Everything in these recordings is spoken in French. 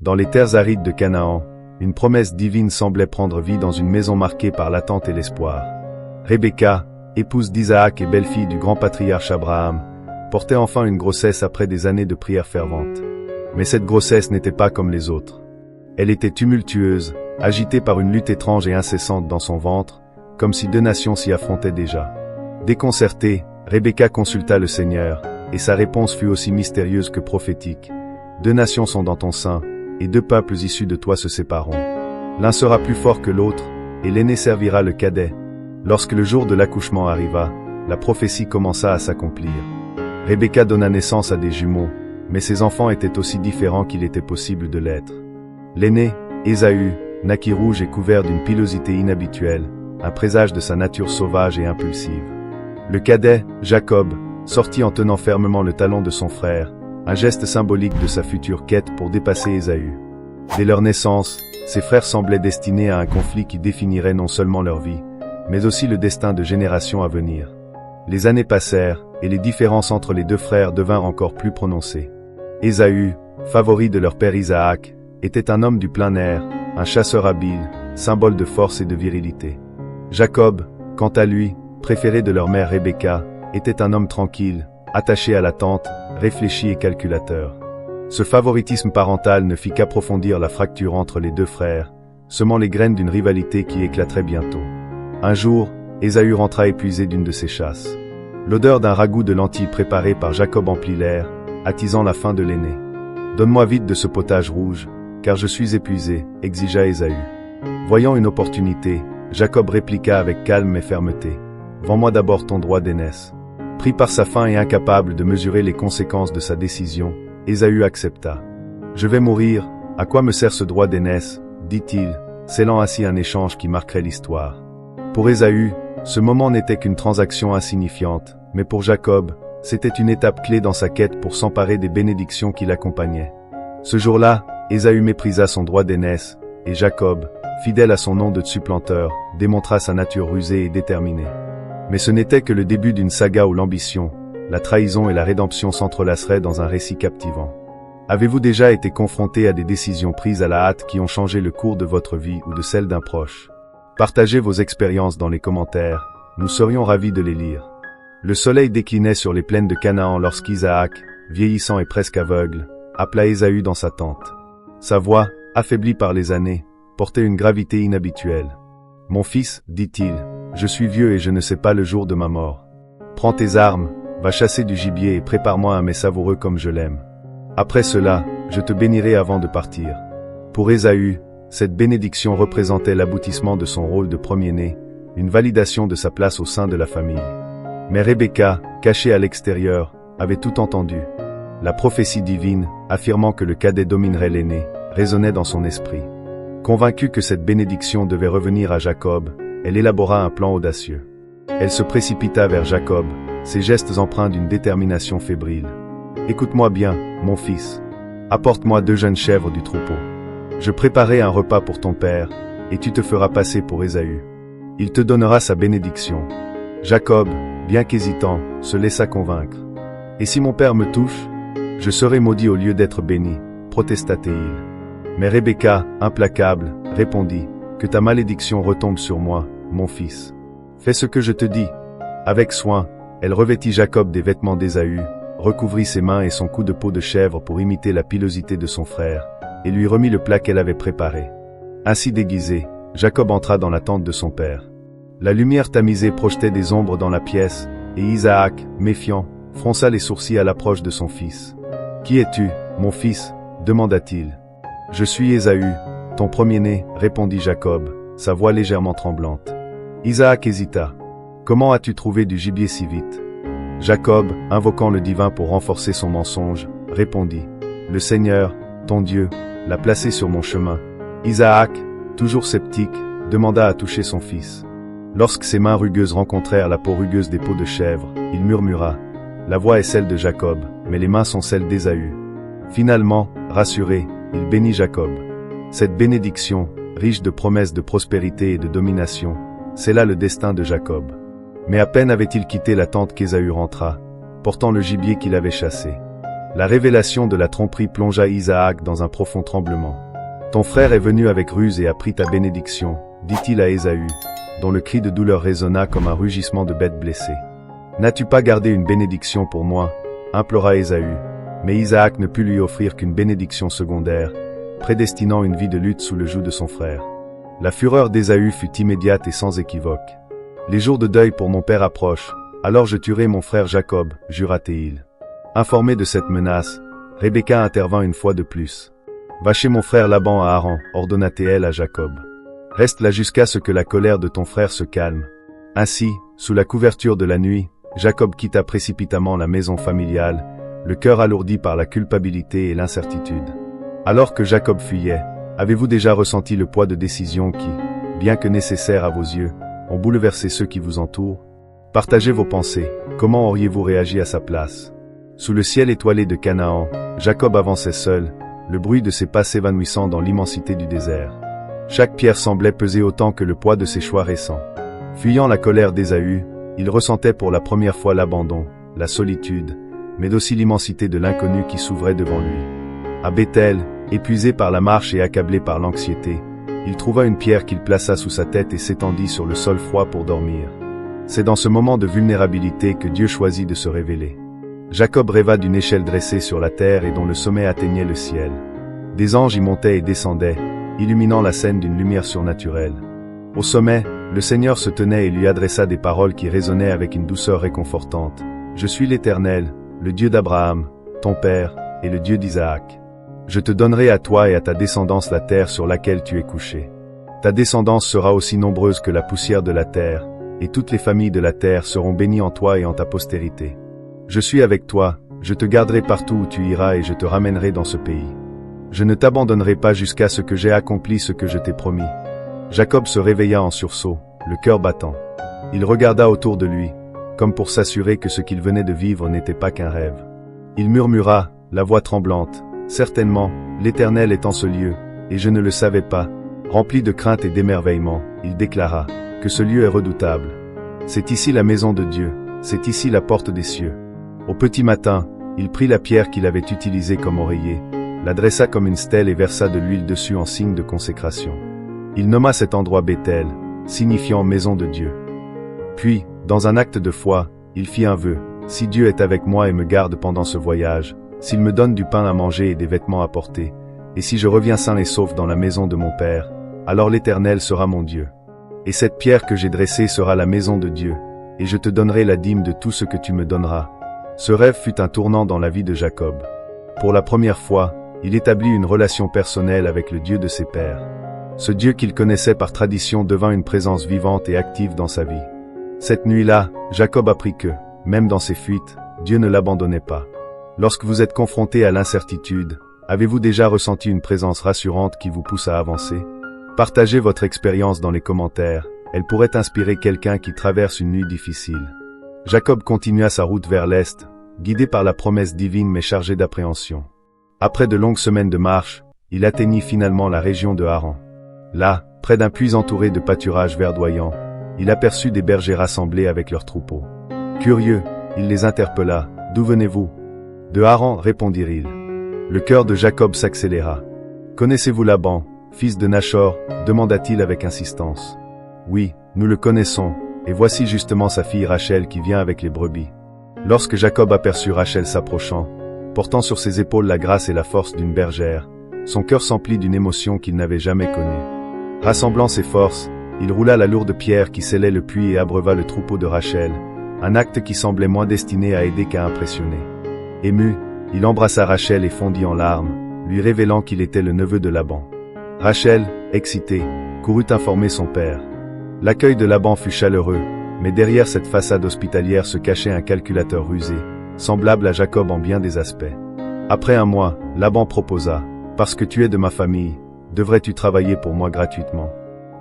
Dans les terres arides de Canaan, une promesse divine semblait prendre vie dans une maison marquée par l'attente et l'espoir. Rebecca, épouse d'Isaac et belle-fille du grand patriarche Abraham, portait enfin une grossesse après des années de prières ferventes. Mais cette grossesse n'était pas comme les autres. Elle était tumultueuse, agitée par une lutte étrange et incessante dans son ventre, comme si deux nations s'y affrontaient déjà. Déconcertée, Rebecca consulta le Seigneur, et sa réponse fut aussi mystérieuse que prophétique. Deux nations sont dans ton sein, et deux peuples issus de toi se sépareront. L'un sera plus fort que l'autre, et l'aîné servira le cadet. Lorsque le jour de l'accouchement arriva, la prophétie commença à s'accomplir. Rebecca donna naissance à des jumeaux, mais ces enfants étaient aussi différents qu'il était possible de l'être. L'aîné, Ésaü, naquit rouge et couvert d'une pilosité inhabituelle, un présage de sa nature sauvage et impulsive. Le cadet, Jacob, sortit en tenant fermement le talon de son frère, un geste symbolique de sa future quête pour dépasser Ésaü. Dès leur naissance, ses frères semblaient destinés à un conflit qui définirait non seulement leur vie, mais aussi le destin de générations à venir. Les années passèrent, et les différences entre les deux frères devinrent encore plus prononcées. Ésaü, favori de leur père Isaac, était un homme du plein air, un chasseur habile, symbole de force et de virilité. Jacob, quant à lui, préféré de leur mère Rebecca, était un homme tranquille, attaché à la tente, réfléchi et calculateur. Ce favoritisme parental ne fit qu'approfondir la fracture entre les deux frères, semant les graines d'une rivalité qui éclaterait bientôt. Un jour, Ésaü rentra épuisé d'une de ses chasses. L'odeur d'un ragoût de lentilles préparé par Jacob emplit l'air, attisant la faim de l'aîné. « Donne-moi vite de ce potage rouge, car je suis épuisé, » exigea Ésaü. Voyant une opportunité, Jacob répliqua avec calme mais fermeté. « Vends-moi d'abord ton droit d'aînesse. » Pris par sa faim et incapable de mesurer les conséquences de sa décision, Ésaü accepta. « Je vais mourir, à quoi me sert ce droit d'aînesse ?» dit-il, scellant ainsi un échange qui marquerait l'histoire. Pour Ésaü, ce moment n'était qu'une transaction insignifiante, mais pour Jacob, c'était une étape clé dans sa quête pour s'emparer des bénédictions qui l'accompagnaient. Ce jour-là, Ésaü méprisa son droit d'aînesse, et Jacob, fidèle à son nom de supplanteur, démontra sa nature rusée et déterminée. Mais ce n'était que le début d'une saga où l'ambition, la trahison et la rédemption s'entrelaceraient dans un récit captivant. Avez-vous déjà été confronté à des décisions prises à la hâte qui ont changé le cours de votre vie ou de celle d'un proche? Partagez vos expériences dans les commentaires, nous serions ravis de les lire. Le soleil déclinait sur les plaines de Canaan lorsqu'Isaac, vieillissant et presque aveugle, appela Ésaü dans sa tente. Sa voix, affaiblie par les années, portait une gravité inhabituelle. « Mon fils, dit-il, je suis vieux et je ne sais pas le jour de ma mort. Prends tes armes, va chasser du gibier et prépare-moi un mets savoureux comme je l'aime. Après cela, je te bénirai avant de partir. » Pour Ésaü, cette bénédiction représentait l'aboutissement de son rôle de premier-né, une validation de sa place au sein de la famille. Mais Rebecca, cachée à l'extérieur, avait tout entendu. La prophétie divine, affirmant que le cadet dominerait l'aîné, résonnait dans son esprit. Convaincue que cette bénédiction devait revenir à Jacob, elle élabora un plan audacieux. Elle se précipita vers Jacob, ses gestes empreints d'une détermination fébrile. « Écoute-moi bien, mon fils. Apporte-moi 2 jeunes chèvres du troupeau. Je préparerai un repas pour ton père, et tu te feras passer pour Ésaü. Il te donnera sa bénédiction. » Jacob, bien qu'hésitant, se laissa convaincre. « Et si mon père me touche, je serai maudit au lieu d'être béni, » protesta-t-il. Mais Rebecca, implacable, répondit, « Que ta malédiction retombe sur moi, mon fils. Fais ce que je te dis. » Avec soin, elle revêtit Jacob des vêtements d'Ésaü, recouvrit ses mains et son cou de peau de chèvre pour imiter la pilosité de son frère, et lui remit le plat qu'elle avait préparé. Ainsi déguisé, Jacob entra dans la tente de son père. La lumière tamisée projetait des ombres dans la pièce, et Isaac, méfiant, fronça les sourcils à l'approche de son fils. « Qui es-tu, mon fils ?» demanda-t-il. « Je suis Ésaü, ton premier-né, » répondit Jacob, sa voix légèrement tremblante. Isaac hésita. « Comment as-tu trouvé du gibier si vite ?» Jacob, invoquant le divin pour renforcer son mensonge, répondit. « Le Seigneur, ton Dieu, l'a placé sur mon chemin. » Isaac, toujours sceptique, demanda à toucher son fils. Lorsque ses mains rugueuses rencontrèrent la peau rugueuse des peaux de chèvre, il murmura. La voix est celle de Jacob, mais les mains sont celles d'Ésaü. Finalement, rassuré, il bénit Jacob. Cette bénédiction, riche de promesses de prospérité et de domination, c'est là le destin de Jacob. Mais à peine avait-il quitté la tente qu'Ésaü rentra, portant le gibier qu'il avait chassé. La révélation de la tromperie plongea Isaac dans un profond tremblement. Ton frère est venu avec ruse et a pris ta bénédiction, dit-il à Ésaü, dont le cri de douleur résonna comme un rugissement de bête blessée. N'as-tu pas gardé une bénédiction pour moi? Implora Ésaü, mais Isaac ne put lui offrir qu'une bénédiction secondaire, prédestinant une vie de lutte sous le joug de son frère. La fureur d'Ésaü fut immédiate et sans équivoque. Les jours de deuil pour mon père approchent, alors je tuerai mon frère Jacob, jura Théil. Informée de cette menace, Rebecca intervint une fois de plus. Va chez mon frère Laban à Haran, ordonna Théel à Jacob. Reste là jusqu'à ce que la colère de ton frère se calme. Ainsi, sous la couverture de la nuit, Jacob quitta précipitamment la maison familiale, le cœur alourdi par la culpabilité et l'incertitude. Alors que Jacob fuyait, avez-vous déjà ressenti le poids de décisions qui, bien que nécessaires à vos yeux, ont bouleversé ceux qui vous entourent? Partagez vos pensées, comment auriez-vous réagi à sa place? Sous le ciel étoilé de Canaan, Jacob avançait seul, le bruit de ses pas s'évanouissant dans l'immensité du désert. Chaque pierre semblait peser autant que le poids de ses choix récents. Fuyant la colère d'Ésaü, il ressentait pour la première fois l'abandon, la solitude, mais aussi l'immensité de l'inconnu qui s'ouvrait devant lui. À Béthel, épuisé par la marche et accablé par l'anxiété, il trouva une pierre qu'il plaça sous sa tête et s'étendit sur le sol froid pour dormir. C'est dans ce moment de vulnérabilité que Dieu choisit de se révéler. Jacob rêva d'une échelle dressée sur la terre et dont le sommet atteignait le ciel. Des anges y montaient et descendaient, illuminant la scène d'une lumière surnaturelle. Au sommet, le Seigneur se tenait et lui adressa des paroles qui résonnaient avec une douceur réconfortante. « Je suis l'Éternel, le Dieu d'Abraham, ton père, et le Dieu d'Isaac. Je te donnerai à toi et à ta descendance la terre sur laquelle tu es couché. Ta descendance sera aussi nombreuse que la poussière de la terre, et toutes les familles de la terre seront bénies en toi et en ta postérité. Je suis avec toi, je te garderai partout où tu iras et je te ramènerai dans ce pays. Je ne t'abandonnerai pas jusqu'à ce que j'aie accompli ce que je t'ai promis. » Jacob se réveilla en sursaut, le cœur battant. Il regarda autour de lui, comme pour s'assurer que ce qu'il venait de vivre n'était pas qu'un rêve. Il murmura, la voix tremblante, « Certainement, l'Éternel est en ce lieu, et je ne le savais pas. » Rempli de crainte et d'émerveillement, il déclara, « Que ce lieu est redoutable. C'est ici la maison de Dieu, c'est ici la porte des cieux. » Au petit matin, il prit la pierre qu'il avait utilisée comme oreiller, la dressa comme une stèle et versa de l'huile dessus en signe de consécration. Il nomma cet endroit Béthel, signifiant maison de Dieu. Puis, dans un acte de foi, il fit un vœu. « Si Dieu est avec moi et me garde pendant ce voyage, s'il me donne du pain à manger et des vêtements à porter, et si je reviens sain et sauf dans la maison de mon Père, alors l'Éternel sera mon Dieu. Et cette pierre que j'ai dressée sera la maison de Dieu, et je te donnerai la dîme de tout ce que tu me donneras. » Ce rêve fut un tournant dans la vie de Jacob. Pour la première fois, il établit une relation personnelle avec le Dieu de ses pères. Ce Dieu qu'il connaissait par tradition devint une présence vivante et active dans sa vie. Cette nuit-là, Jacob apprit que, même dans ses fuites, Dieu ne l'abandonnait pas. Lorsque vous êtes confronté à l'incertitude, avez-vous déjà ressenti une présence rassurante qui vous pousse à avancer? Partagez votre expérience dans les commentaires, elle pourrait inspirer quelqu'un qui traverse une nuit difficile. Jacob continua sa route vers l'est, guidé par la promesse divine mais chargé d'appréhension. Après de longues semaines de marche, il atteignit finalement la région de Haran. Là, près d'un puits entouré de pâturages verdoyants, il aperçut des bergers rassemblés avec leurs troupeaux. Curieux, il les interpella. « D'où venez-vous » ? « De Haran, répondirent-ils. » Le cœur de Jacob s'accéléra. « Connaissez-vous Laban, fils de Nachor » demanda-t-il avec insistance. « Oui, nous le connaissons, et voici justement sa fille Rachel qui vient avec les brebis. » Lorsque Jacob aperçut Rachel s'approchant, portant sur ses épaules la grâce et la force d'une bergère, son cœur s'emplit d'une émotion qu'il n'avait jamais connue. Rassemblant ses forces, il roula la lourde pierre qui scellait le puits et abreuva le troupeau de Rachel, un acte qui semblait moins destiné à aider qu'à impressionner. Ému, il embrassa Rachel et fondit en larmes, lui révélant qu'il était le neveu de Laban. Rachel, excitée, courut informer son père. L'accueil de Laban fut chaleureux, mais derrière cette façade hospitalière se cachait un calculateur rusé, semblable à Jacob en bien des aspects. Après un mois, Laban proposa, « Parce que tu es de ma famille, devrais-tu travailler pour moi gratuitement?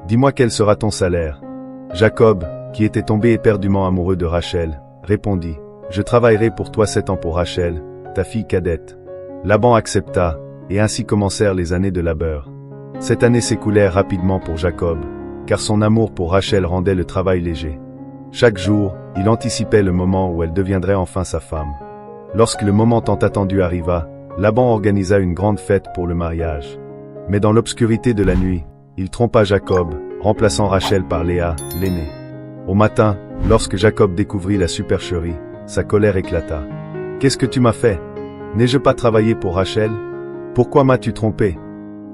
Dis-moi quel sera ton salaire. » Jacob, qui était tombé éperdument amoureux de Rachel, répondit, « Je travaillerai pour toi 7 ans pour Rachel, ta fille cadette. » Laban accepta, et ainsi commencèrent les années de labeur. Cette année s'écoulèrent rapidement pour Jacob, car son amour pour Rachel rendait le travail léger. Chaque jour, il anticipait le moment où elle deviendrait enfin sa femme. Lorsque le moment tant attendu arriva, Laban organisa une grande fête pour le mariage. Mais dans l'obscurité de la nuit, il trompa Jacob, remplaçant Rachel par Léa, l'aînée. Au matin, lorsque Jacob découvrit la supercherie, sa colère éclata. « Qu'est-ce que tu m'as fait? N'ai-je pas travaillé pour Rachel? Pourquoi m'as-tu trompé ?»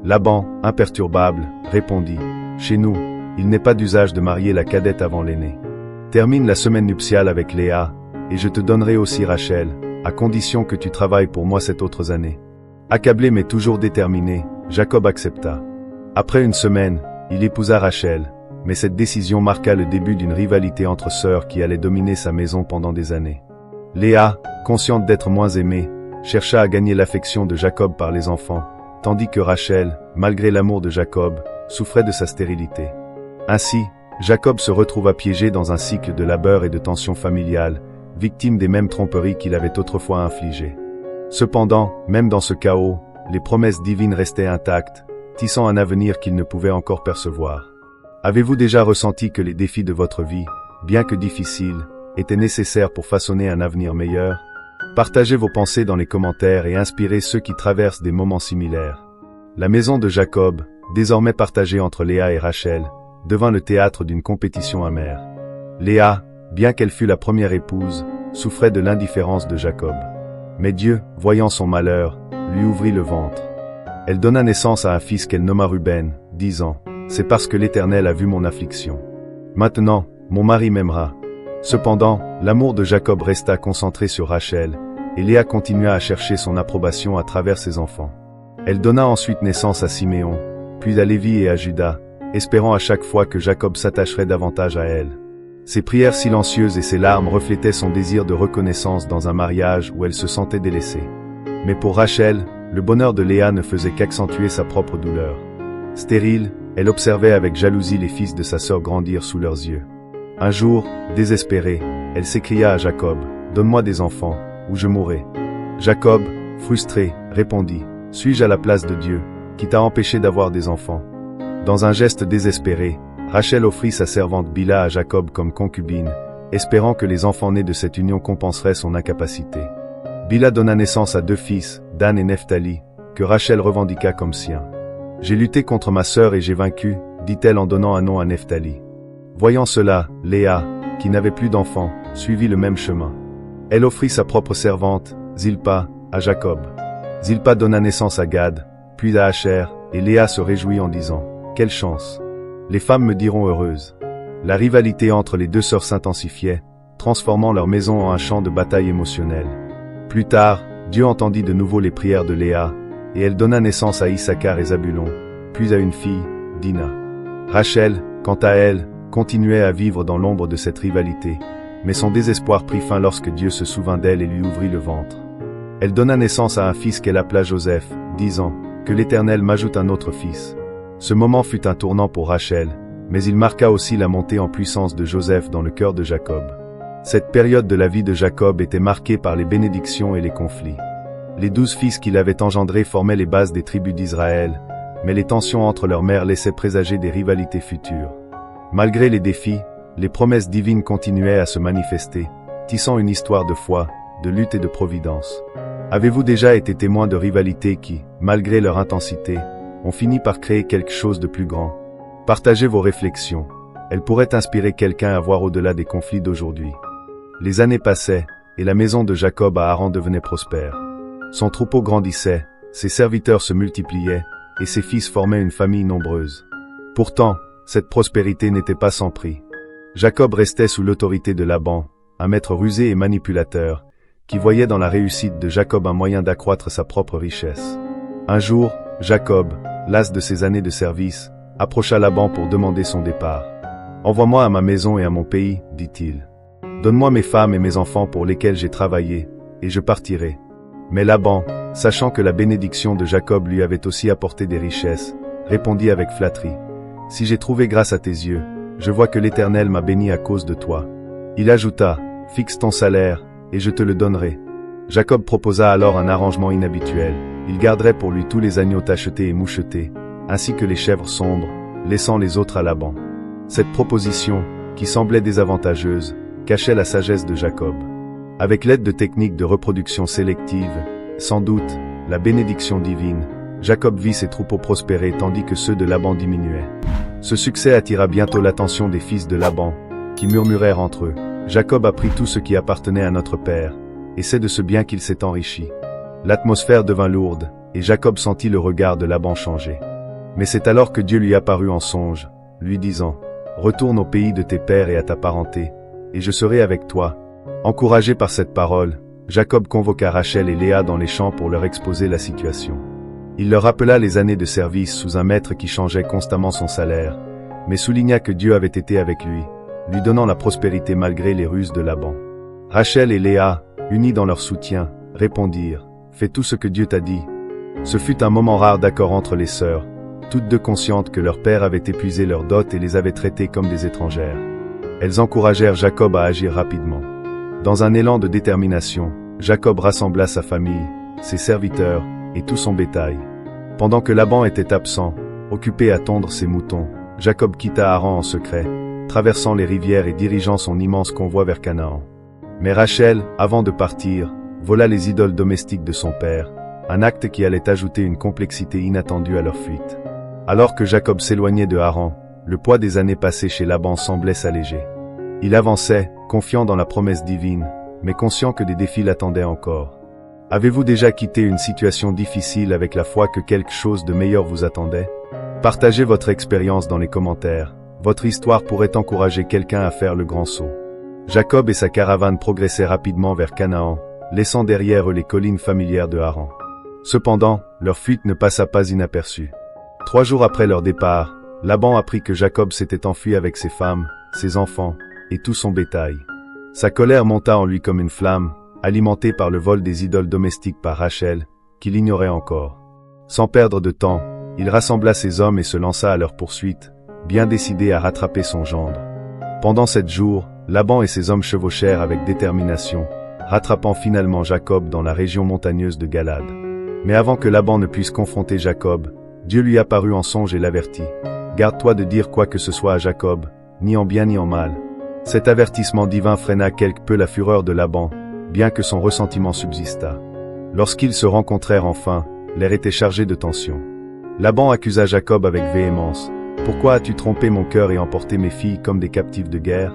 Laban, imperturbable, répondit. « Chez nous, il n'est pas d'usage de marier la cadette avant l'aînée. Termine la semaine nuptiale avec Léa, et je te donnerai aussi Rachel, à condition que tu travailles pour moi cette autre année. » Accablé mais toujours déterminé, Jacob accepta. Après une semaine, il épousa Rachel, mais cette décision marqua le début d'une rivalité entre sœurs qui allait dominer sa maison pendant des années. Léa, consciente d'être moins aimée, chercha à gagner l'affection de Jacob par les enfants, tandis que Rachel, malgré l'amour de Jacob, souffrait de sa stérilité. Ainsi, Jacob se retrouva piégé dans un cycle de labeur et de tensions familiales, victime des mêmes tromperies qu'il avait autrefois infligées. Cependant, même dans ce chaos, les promesses divines restaient intactes, tissant un avenir qu'il ne pouvait encore percevoir. Avez-vous déjà ressenti que les défis de votre vie, bien que difficiles, étaient nécessaires pour façonner un avenir meilleur? Partagez vos pensées dans les commentaires et inspirez ceux qui traversent des moments similaires. La maison de Jacob, désormais partagée entre Léa et Rachel, devint le théâtre d'une compétition amère. Léa, bien qu'elle fût la première épouse, souffrait de l'indifférence de Jacob. Mais Dieu, voyant son malheur, lui ouvrit le ventre. Elle donna naissance à un fils qu'elle nomma Ruben, disant « C'est parce que l'Éternel a vu mon affliction. Maintenant, mon mari m'aimera. » Cependant, l'amour de Jacob resta concentré sur Rachel, et Léa continua à chercher son approbation à travers ses enfants. Elle donna ensuite naissance à Siméon, puis à Lévi et à Juda, espérant à chaque fois que Jacob s'attacherait davantage à elle. Ses prières silencieuses et ses larmes reflétaient son désir de reconnaissance dans un mariage où elle se sentait délaissée. Mais pour Rachel, le bonheur de Léa ne faisait qu'accentuer sa propre douleur. Stérile, elle observait avec jalousie les fils de sa sœur grandir sous leurs yeux. Un jour, désespérée, elle s'écria à Jacob, « Donne-moi des enfants, ou je mourrai. » Jacob, frustré, répondit, « Suis-je à la place de Dieu, qui t'a empêché d'avoir des enfants ?» Dans un geste désespéré, Rachel offrit sa servante Bila à Jacob comme concubine, espérant que les enfants nés de cette union compenseraient son incapacité. Bila donna naissance à 2 fils, Dan et Nephtali, que Rachel revendiqua comme siens. « J'ai lutté contre ma sœur et j'ai vaincu, » dit-elle en donnant un nom à Nephtali. Voyant cela, Léa, qui n'avait plus d'enfants, suivit le même chemin. Elle offrit sa propre servante, Zilpa, à Jacob. Zilpa donna naissance à Gad, puis à Asher, et Léa se réjouit en disant « Quelle chance! Les femmes me diront heureuse. » La rivalité entre les 2 sœurs s'intensifiait, transformant leur maison en un champ de bataille émotionnelle. Plus tard, Dieu entendit de nouveau les prières de Léa, et elle donna naissance à Issachar et Zabulon, puis à une fille, Dina. Rachel, quant à elle, continuait à vivre dans l'ombre de cette rivalité, mais son désespoir prit fin lorsque Dieu se souvint d'elle et lui ouvrit le ventre. Elle donna naissance à un fils qu'elle appela Joseph, disant « Que l'Éternel m'ajoute un autre fils. » Ce moment fut un tournant pour Rachel, mais il marqua aussi la montée en puissance de Joseph dans le cœur de Jacob. Cette période de la vie de Jacob était marquée par les bénédictions et les conflits. Les 12 fils qu'il avait engendrés formaient les bases des tribus d'Israël, mais les tensions entre leurs mères laissaient présager des rivalités futures. Malgré les défis, les promesses divines continuaient à se manifester, tissant une histoire de foi, de lutte et de providence. Avez-vous déjà été témoin de rivalités qui, malgré leur intensité, ont fini par créer quelque chose de plus grand? Partagez vos réflexions. Elles pourraient inspirer quelqu'un à voir au-delà des conflits d'aujourd'hui. Les années passaient, et la maison de Jacob à Haran devenait prospère. Son troupeau grandissait, ses serviteurs se multipliaient, et ses fils formaient une famille nombreuse. Pourtant, cette prospérité n'était pas sans prix. Jacob restait sous l'autorité de Laban, un maître rusé et manipulateur, qui voyait dans la réussite de Jacob un moyen d'accroître sa propre richesse. Un jour, Jacob, las de ses années de service, approcha Laban pour demander son départ. « Envoie-moi à ma maison et à mon pays, dit-il. Donne-moi mes femmes et mes enfants pour lesquels j'ai travaillé, et je partirai. » Mais Laban, sachant que la bénédiction de Jacob lui avait aussi apporté des richesses, répondit avec flatterie. « Si j'ai trouvé grâce à tes yeux, je vois que l'Éternel m'a béni à cause de toi. » Il ajouta, « Fixe ton salaire, et je te le donnerai. » Jacob proposa alors un arrangement inhabituel. Il garderait pour lui tous les agneaux tachetés et mouchetés, ainsi que les chèvres sombres, laissant les autres à Laban. Cette proposition, qui semblait désavantageuse, cachait la sagesse de Jacob. Avec l'aide de techniques de reproduction sélective, sans doute, la bénédiction divine, Jacob vit ses troupeaux prospérer tandis que ceux de Laban diminuaient. Ce succès attira bientôt l'attention des fils de Laban, qui murmurèrent entre eux. Jacob a pris tout ce qui appartenait à notre père, et c'est de ce bien qu'il s'est enrichi. L'atmosphère devint lourde, et Jacob sentit le regard de Laban changer. Mais c'est alors que Dieu lui apparut en songe, lui disant, « Retourne au pays de tes pères et à ta parenté, et je serai avec toi. » Encouragé par cette parole, Jacob convoqua Rachel et Léa dans les champs pour leur exposer la situation. Il leur rappela les années de service sous un maître qui changeait constamment son salaire, mais souligna que Dieu avait été avec lui donnant la prospérité malgré les ruses de Laban. Rachel et Léa, unis dans leur soutien, répondirent, « Fais tout ce que Dieu t'a dit. » Ce fut un moment rare d'accord entre les sœurs, toutes deux conscientes que leur père avait épuisé leur dot et les avait traitées comme des étrangères. Elles encouragèrent Jacob à agir rapidement. Dans un élan de détermination, Jacob rassembla sa famille, ses serviteurs, et tout son bétail. Pendant que Laban était absent, occupé à tondre ses moutons, Jacob quitta Haran en secret, traversant les rivières et dirigeant son immense convoi vers Canaan. Mais Rachel, avant de partir, vola les idoles domestiques de son père, un acte qui allait ajouter une complexité inattendue à leur fuite. Alors que Jacob s'éloignait de Haran, le poids des années passées chez Laban semblait s'alléger. Il avançait, confiant dans la promesse divine, mais conscient que des défis l'attendaient encore. Avez-vous déjà quitté une situation difficile avec la foi que quelque chose de meilleur vous attendait? Partagez votre expérience dans les commentaires. Votre histoire pourrait encourager quelqu'un à faire le grand saut. Jacob et sa caravane progressaient rapidement vers Canaan, laissant derrière eux les collines familières de Haran. Cependant, leur fuite ne passa pas inaperçue. 3 jours après leur départ, Laban apprit que Jacob s'était enfui avec ses femmes, ses enfants, et tout son bétail. Sa colère monta en lui comme une flamme, alimentée par le vol des idoles domestiques par Rachel, qu'il ignorait encore. Sans perdre de temps, il rassembla ses hommes et se lança à leur poursuite, bien décidé à rattraper son gendre. Pendant 7 jours, Laban et ses hommes chevauchèrent avec détermination, rattrapant finalement Jacob dans la région montagneuse de Galad. Mais avant que Laban ne puisse confronter Jacob, Dieu lui apparut en songe et l'avertit. « Garde-toi de dire quoi que ce soit à Jacob, ni en bien ni en mal. » Cet avertissement divin freina quelque peu la fureur de Laban, bien que son ressentiment subsistât. Lorsqu'ils se rencontrèrent enfin, l'air était chargé de tension. Laban accusa Jacob avec véhémence. « Pourquoi as-tu trompé mon cœur et emporté mes filles comme des captives de guerre?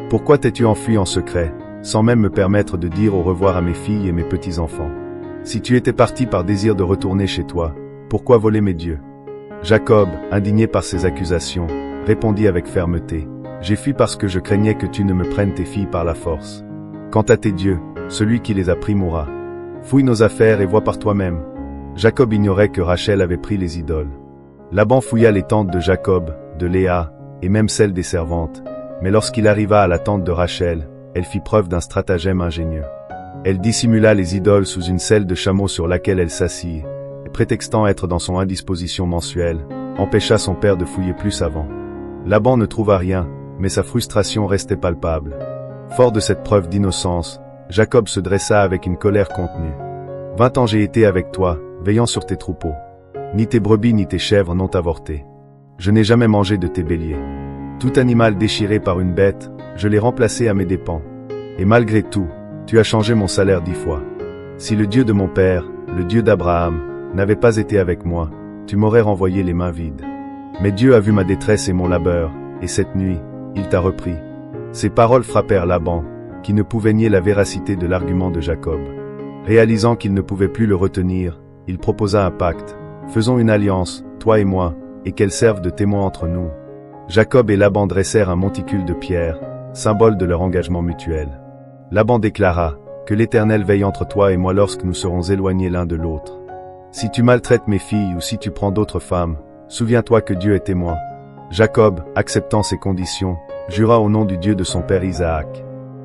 Pourquoi t'es-tu enfui en secret, sans même me permettre de dire au revoir à mes filles et mes petits-enfants? Si tu étais parti par désir de retourner chez toi, pourquoi voler mes dieux? » Jacob, indigné par ces accusations, répondit avec fermeté. « J'ai fui parce que je craignais que tu ne me prennes tes filles par la force. Quant à tes dieux, celui qui les a pris mourra. Fouille nos affaires et vois par toi-même. » Jacob ignorait que Rachel avait pris les idoles. Laban fouilla les tentes de Jacob, de Léa, et même celles des servantes, mais lorsqu'il arriva à la tente de Rachel, elle fit preuve d'un stratagème ingénieux. Elle dissimula les idoles sous une selle de chameau sur laquelle elle s'assit, et prétextant être dans son indisposition mensuelle, empêcha son père de fouiller plus avant. Laban ne trouva rien, mais sa frustration restait palpable. Fort de cette preuve d'innocence, Jacob se dressa avec une colère contenue. « 20 ans j'ai été avec toi, veillant sur tes troupeaux. Ni tes brebis ni tes chèvres n'ont avorté. Je n'ai jamais mangé de tes béliers. Tout animal déchiré par une bête, je l'ai remplacé à mes dépens. Et malgré tout, tu as changé mon salaire 10 fois. Si le Dieu de mon père, le Dieu d'Abraham, n'avait pas été avec moi, tu m'aurais renvoyé les mains vides. Mais Dieu a vu ma détresse et mon labeur, et cette nuit, il t'a repris. » Ces paroles frappèrent Laban, qui ne pouvait nier la véracité de l'argument de Jacob. Réalisant qu'il ne pouvait plus le retenir, il proposa un pacte. « Faisons une alliance, toi et moi, et qu'elle serve de témoin entre nous. » Jacob et Laban dressèrent un monticule de pierre, symbole de leur engagement mutuel. Laban déclara, « Que l'Éternel veille entre toi et moi lorsque nous serons éloignés l'un de l'autre. Si tu maltraites mes filles ou si tu prends d'autres femmes, souviens-toi que Dieu est témoin. » Jacob, acceptant ces conditions, jura au nom du Dieu de son père Isaac.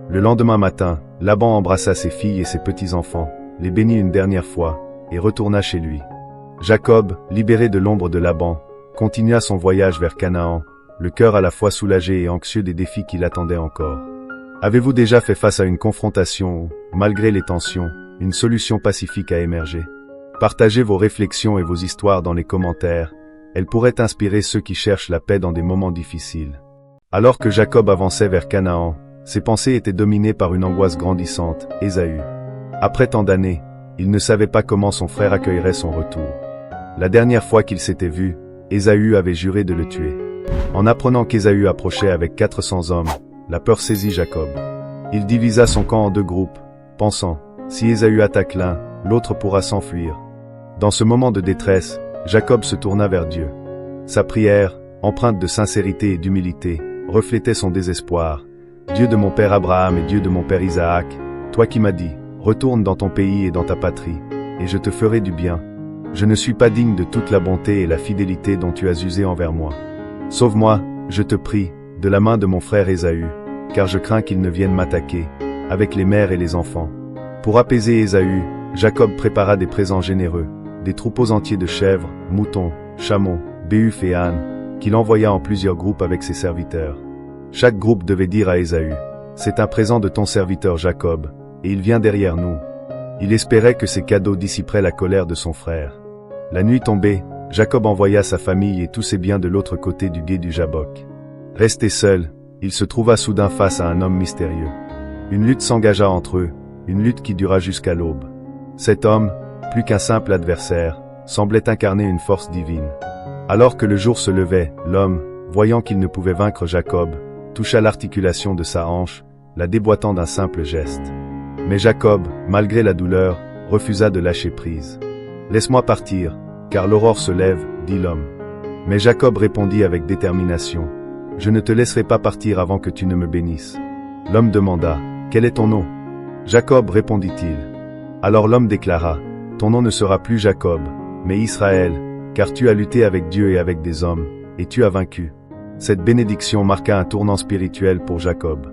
Le lendemain matin, Laban embrassa ses filles et ses petits-enfants, les bénit une dernière fois, et retourna chez lui. Jacob, libéré de l'ombre de Laban, continua son voyage vers Canaan, le cœur à la fois soulagé et anxieux des défis qui l'attendaient encore. Avez-vous déjà fait face à une confrontation où, malgré les tensions, une solution pacifique a émergé? Partagez vos réflexions et vos histoires dans les commentaires, elles pourraient inspirer ceux qui cherchent la paix dans des moments difficiles. Alors que Jacob avançait vers Canaan, ses pensées étaient dominées par une angoisse grandissante, Ésaü. Après tant d'années, il ne savait pas comment son frère accueillerait son retour. La dernière fois qu'ils s'étaient vus, Ésaü avait juré de le tuer. En apprenant qu'Ésaü approchait avec 400 hommes, la peur saisit Jacob. Il divisa son camp en 2 groupes, pensant, si Ésaü attaque l'un, l'autre pourra s'enfuir. Dans ce moment de détresse, Jacob se tourna vers Dieu. Sa prière, empreinte de sincérité et d'humilité, reflétait son désespoir. Dieu de mon père Abraham et Dieu de mon père Isaac, toi qui m'as dit, retourne dans ton pays et dans ta patrie, et je te ferai du bien. Je ne suis pas digne de toute la bonté et la fidélité dont tu as usé envers moi. Sauve-moi, je te prie, de la main de mon frère Ésaü, car je crains qu'il ne vienne m'attaquer, avec les mères et les enfants. Pour apaiser Ésaü, Jacob prépara des présents généreux, des troupeaux entiers de chèvres, moutons, chameaux, béhufs et ânes, qu'il envoya en plusieurs groupes avec ses serviteurs. Chaque groupe devait dire à Ésaü, « C'est un présent de ton serviteur Jacob, et il vient derrière nous. » Il espérait que ces cadeaux dissiperaient la colère de son frère. La nuit tombée, Jacob envoya sa famille et tous ses biens de l'autre côté du gué du Jabbok. Resté seul, il se trouva soudain face à un homme mystérieux. Une lutte s'engagea entre eux, une lutte qui dura jusqu'à l'aube. Cet homme, plus qu'un simple adversaire, semblait incarner une force divine. Alors que le jour se levait, l'homme, voyant qu'il ne pouvait vaincre Jacob, toucha l'articulation de sa hanche, la déboîtant d'un simple geste. Mais Jacob, malgré la douleur, refusa de lâcher prise. « Laisse-moi partir, car l'aurore se lève, dit l'homme. » Mais Jacob répondit avec détermination, « Je ne te laisserai pas partir avant que tu ne me bénisses. » L'homme demanda, « Quel est ton nom ?» Jacob, répondit-il. Alors l'homme déclara, « Ton nom ne sera plus Jacob, mais Israël, car tu as lutté avec Dieu et avec des hommes, et tu as vaincu. » Cette bénédiction marqua un tournant spirituel pour Jacob.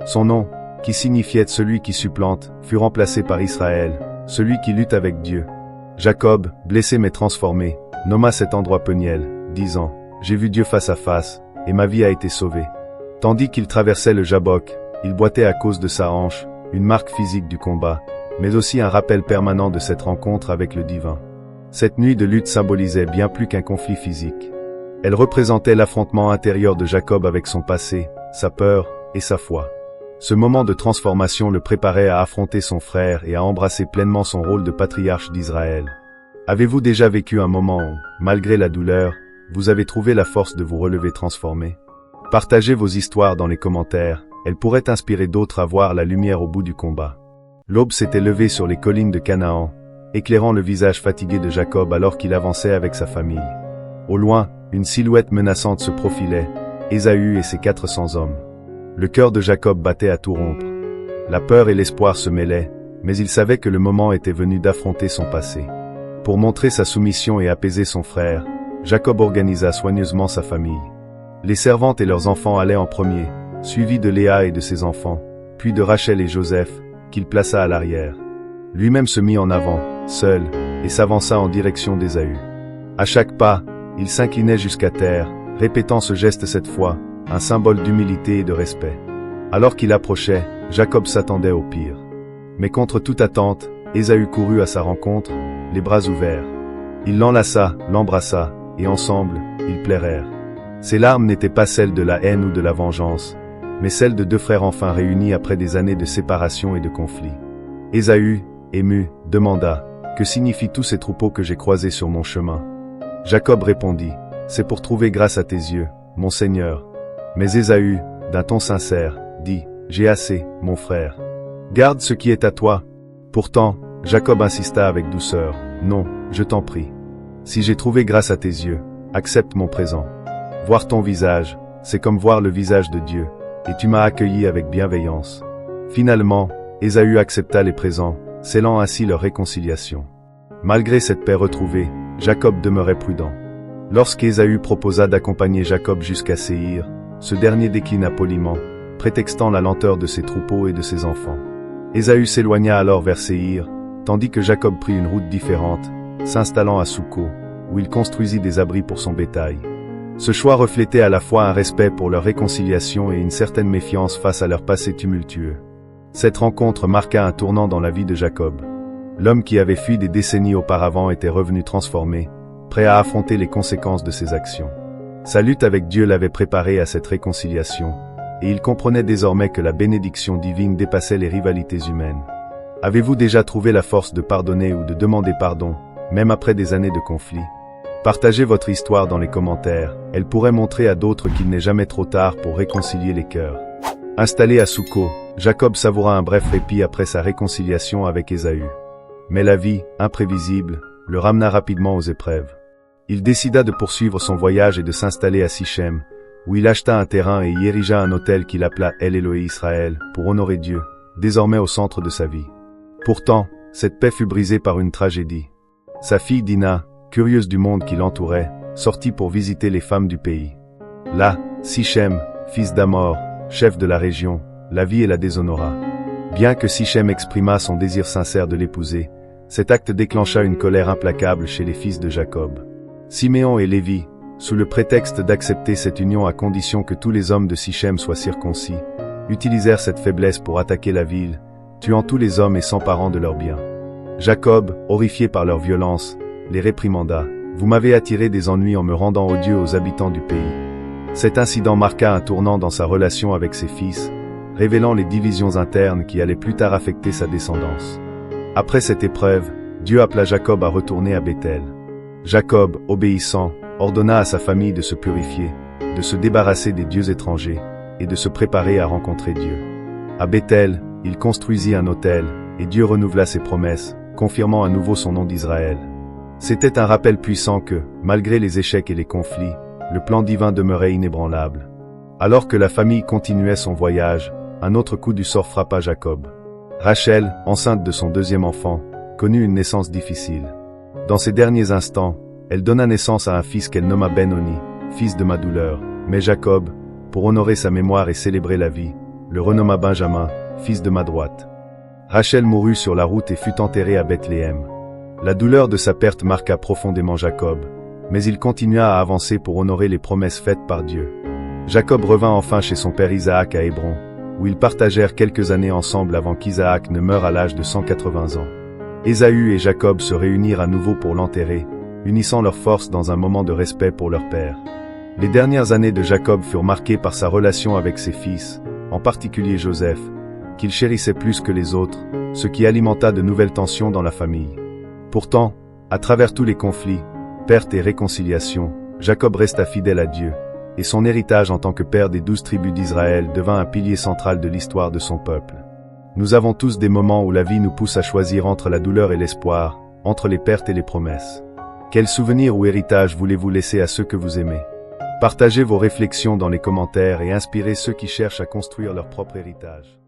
Son nom, qui signifiait celui qui supplante, fut remplacé par Israël, celui qui lutte avec Dieu. Jacob, blessé mais transformé, nomma cet endroit Peniel, disant, « J'ai vu Dieu face à face, et ma vie a été sauvée. » Tandis qu'il traversait le Jabbok, il boitait à cause de sa hanche, une marque physique du combat, mais aussi un rappel permanent de cette rencontre avec le divin. Cette nuit de lutte symbolisait bien plus qu'un conflit physique. Elle représentait l'affrontement intérieur de Jacob avec son passé, sa peur et sa foi. Ce moment de transformation le préparait à affronter son frère et à embrasser pleinement son rôle de patriarche d'Israël. Avez-vous déjà vécu un moment où, malgré la douleur, vous avez trouvé la force de vous relever transformé? Partagez vos histoires dans les commentaires, elles pourraient inspirer d'autres à voir la lumière au bout du combat. L'aube s'était levée sur les collines de Canaan, éclairant le visage fatigué de Jacob alors qu'il avançait avec sa famille. Au loin, une silhouette menaçante se profilait, Ésaü et ses 400 hommes. Le cœur de Jacob battait à tout rompre. La peur et l'espoir se mêlaient, mais il savait que le moment était venu d'affronter son passé. Pour montrer sa soumission et apaiser son frère, Jacob organisa soigneusement sa famille. Les servantes et leurs enfants allaient en premier, suivis de Léa et de ses enfants, puis de Rachel et Joseph, qu'il plaça à l'arrière. Lui-même se mit en avant, seul, et s'avança en direction d'Ésaü. À chaque pas, il s'inclinait jusqu'à terre, répétant ce geste cette fois, un symbole d'humilité et de respect. Alors qu'il approchait, Jacob s'attendait au pire. Mais contre toute attente, Ésaü courut à sa rencontre, les bras ouverts. Il l'enlaça, l'embrassa, et ensemble, ils pleurèrent. Ses larmes n'étaient pas celles de la haine ou de la vengeance, mais celles de 2 frères enfin réunis après des années de séparation et de conflit. Ésaü, ému, demanda, « Que signifient tous ces troupeaux que j'ai croisés sur mon chemin ?» Jacob répondit, « C'est pour trouver grâce à tes yeux, mon Seigneur. » Mais Ésaü, d'un ton sincère, dit, « J'ai assez, mon frère. Garde ce qui est à toi. » Pourtant, Jacob insista avec douceur, « Non, je t'en prie. Si j'ai trouvé grâce à tes yeux, accepte mon présent. Voir ton visage, c'est comme voir le visage de Dieu, et tu m'as accueilli avec bienveillance. » Finalement, Ésaü accepta les présents, scellant ainsi leur réconciliation. Malgré cette paix retrouvée, Jacob demeurait prudent. Lorsqu'Ésaü proposa d'accompagner Jacob jusqu'à Séhir, ce dernier déclina poliment, prétextant la lenteur de ses troupeaux et de ses enfants. Ésaü s'éloigna alors vers Séhir, tandis que Jacob prit une route différente, s'installant à Souko, où il construisit des abris pour son bétail. Ce choix reflétait à la fois un respect pour leur réconciliation et une certaine méfiance face à leur passé tumultueux. Cette rencontre marqua un tournant dans la vie de Jacob. L'homme qui avait fui des décennies auparavant était revenu transformé, prêt à affronter les conséquences de ses actions. Sa lutte avec Dieu l'avait préparé à cette réconciliation, et il comprenait désormais que la bénédiction divine dépassait les rivalités humaines. Avez-vous déjà trouvé la force de pardonner ou de demander pardon, même après des années de conflit? Partagez votre histoire dans les commentaires, elle pourrait montrer à d'autres qu'il n'est jamais trop tard pour réconcilier les cœurs. Installé à Souco, Jacob savoura un bref répit après sa réconciliation avec Ésaü. Mais la vie, imprévisible, le ramena rapidement aux épreuves. Il décida de poursuivre son voyage et de s'installer à Sichem, où il acheta un terrain et y érigea un autel qu'il appela El Elohe Israël, pour honorer Dieu, désormais au centre de sa vie. Pourtant, cette paix fut brisée par une tragédie. Sa fille Dina, curieuse du monde qui l'entourait, sortit pour visiter les femmes du pays. Là, Sichem, fils d'Amor, chef de la région, la vit et la déshonora. Bien que Sichem exprimât son désir sincère de l'épouser, cet acte déclencha une colère implacable chez les fils de Jacob. Siméon et Lévi, sous le prétexte d'accepter cette union à condition que tous les hommes de Sichem soient circoncis, utilisèrent cette faiblesse pour attaquer la ville, tuant tous les hommes et s'emparant de leurs biens. Jacob, horrifié par leur violence, les réprimanda. « Vous m'avez attiré des ennuis en me rendant odieux aux habitants du pays. » Cet incident marqua un tournant dans sa relation avec ses fils, révélant les divisions internes qui allaient plus tard affecter sa descendance. Après cette épreuve, Dieu appela Jacob à retourner à Béthel. Jacob, obéissant, ordonna à sa famille de se purifier, de se débarrasser des dieux étrangers, et de se préparer à rencontrer Dieu. À Béthel, il construisit un autel, et Dieu renouvela ses promesses, confirmant à nouveau son nom d'Israël. C'était un rappel puissant que, malgré les échecs et les conflits, le plan divin demeurait inébranlable. Alors que la famille continuait son voyage, un autre coup du sort frappa Jacob. Rachel, enceinte de son deuxième enfant, connut une naissance difficile. Dans ses derniers instants, elle donna naissance à un fils qu'elle nomma Ben-Oni, fils de ma douleur, mais Jacob, pour honorer sa mémoire et célébrer la vie, le renomma Benjamin, fils de ma droite. Rachel mourut sur la route et fut enterrée à Bethléem. La douleur de sa perte marqua profondément Jacob, mais il continua à avancer pour honorer les promesses faites par Dieu. Jacob revint enfin chez son père Isaac à Hébron, où ils partagèrent quelques années ensemble avant qu'Isaac ne meure à l'âge de 180 ans. Ésaü et Jacob se réunirent à nouveau pour l'enterrer, unissant leurs forces dans un moment de respect pour leur père. Les dernières années de Jacob furent marquées par sa relation avec ses fils, en particulier Joseph, qu'il chérissait plus que les autres, ce qui alimenta de nouvelles tensions dans la famille. Pourtant, à travers tous les conflits, pertes et réconciliations, Jacob resta fidèle à Dieu, et son héritage en tant que père des 12 tribus d'Israël devint un pilier central de l'histoire de son peuple. Nous avons tous des moments où la vie nous pousse à choisir entre la douleur et l'espoir, entre les pertes et les promesses. Quel souvenir ou héritage voulez-vous laisser à ceux que vous aimez? Partagez vos réflexions dans les commentaires et inspirez ceux qui cherchent à construire leur propre héritage.